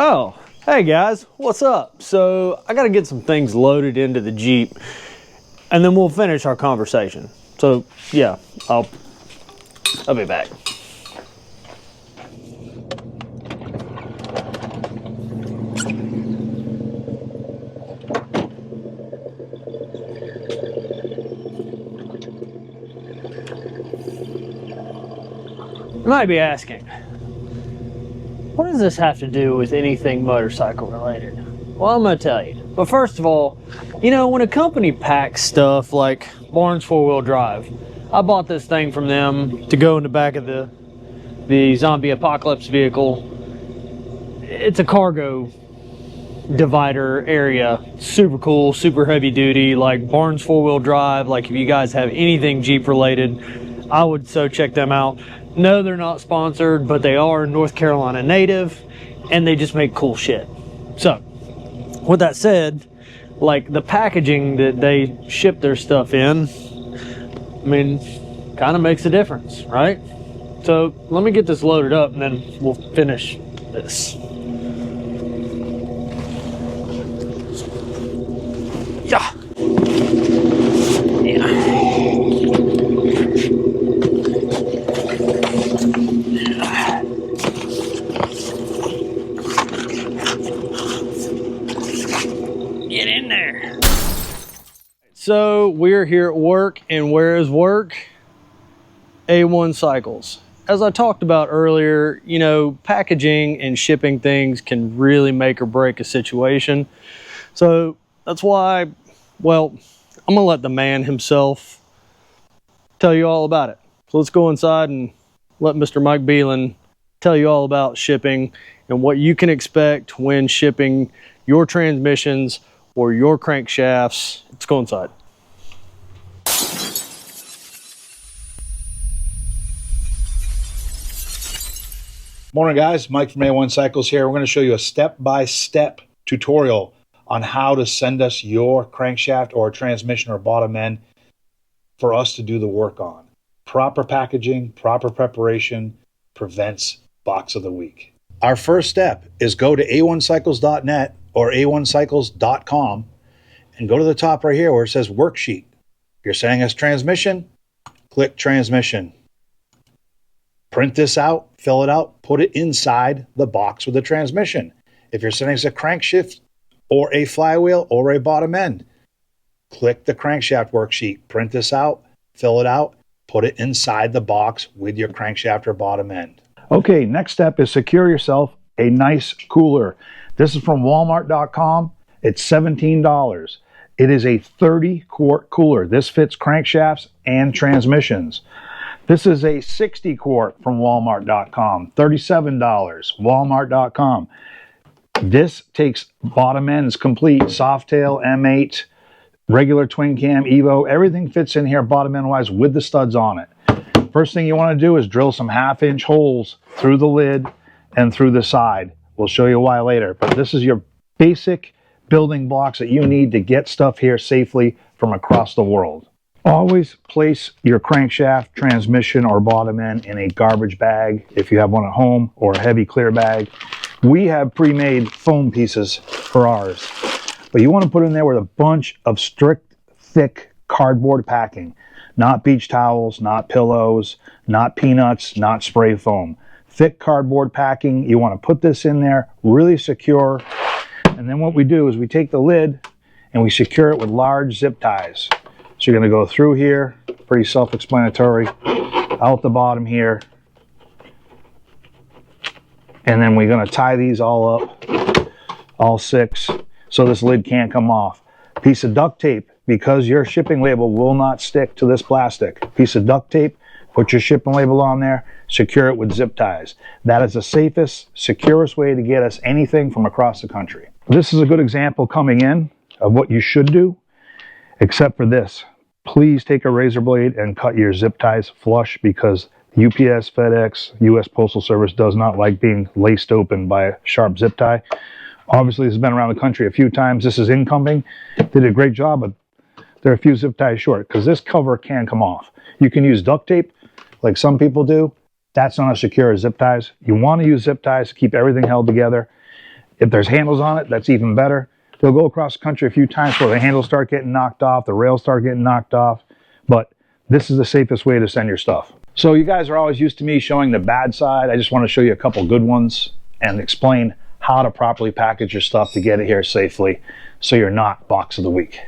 Oh, hey guys, what's up? So I gotta get some things loaded into the Jeep and then we'll finish our conversation. So yeah, I'll be back. You might be asking, what does this have to do with anything motorcycle related? Well, I'm gonna tell you. But first of all, you know, when a company packs stuff like Barnes 4-wheel drive, I bought this thing from them to go in the back of the zombie apocalypse vehicle. It's a cargo divider area. Super cool, super heavy duty, like Barnes 4-wheel drive. Like if you guys have anything Jeep related, I would so check them out. No, they're not sponsored, but they are North Carolina native and they just make cool shit. So with that said, like the packaging that they ship their stuff in, I mean, kind of makes a difference, right? So let me get this loaded up and then we'll finish this. Yeah. Get in there. So we're here at work, and where is work? A1 Cycles. As I talked about earlier, you know, packaging and shipping things can really make or break a situation. So that's why, well, I'm gonna let the man himself tell you all about it. So let's go inside and let Mr. Mike Beelan tell you all about shipping and what you can expect when shipping your transmissions or your crankshafts. Let's go inside. Morning guys, Mike from A1 Cycles here. We're going to show you a step-by-step tutorial on how to send us your crankshaft or transmission or bottom end for us to do the work on. Proper packaging, proper preparation prevents box of the week. Our first step is go to a1cycles.net or a1cycles.com and go to the top right here where it says worksheet. If you're sending us transmission, click transmission. Print this out, fill it out, put it inside the box with the transmission. If you're sending us a crankshaft or a flywheel or a bottom end, click the crankshaft worksheet, print this out, fill it out, put it inside the box with your crankshaft or bottom end. Okay, next step is secure yourself a nice cooler. This is from walmart.com. It's $17. It is a 30-quart cooler. This fits crankshafts and transmissions. This is a 60-quart from walmart.com, $37, walmart.com. This takes bottom ends complete, Softail, M8, regular twin cam, Evo, everything fits in here bottom end wise with the studs on it. First thing you want to do is drill some 1/2-inch holes through the lid and through the side. We'll show you why later, but this is your basic building blocks that you need to get stuff here safely from across the world. Always place your crankshaft, transmission, or bottom end in a garbage bag if you have one at home, or a heavy clear bag. We have pre-made foam pieces for ours, but you want to put in there with a bunch of strict, thick cardboard packing. Not beach towels, not pillows, not peanuts, not spray foam. Thick cardboard packing. You want to put this in there, really secure. And then what we do is we take the lid and we secure it with large zip ties. So you're going to go through here, pretty self-explanatory, out the bottom here. And then we're going to tie these all up, all 6, so this lid can't come off. Piece of duct tape, because your shipping label will not stick to this plastic. Piece of duct tape, put your shipping label on there, secure it with zip ties. That is the safest, securest way to get us anything from across the country. This is a good example coming in of what you should do, except for this. Please take a razor blade and cut your zip ties flush, because UPS, FedEx, US Postal Service does not like being laced open by a sharp zip tie. Obviously, this has been around the country a few times. This is incoming. They did a great job, but they're a few zip ties short because this cover can come off. You can use duct tape like some people do. That's not as secure as zip ties. You want to use zip ties to keep everything held together. If there's handles on it, that's even better. They'll go across the country a few times before the handles start getting knocked off, the rails start getting knocked off, but this is the safest way to send your stuff. So you guys are always used to me showing the bad side. I just want to show you a couple good ones and explain how to properly package your stuff to get it here safely so you're not box of the week.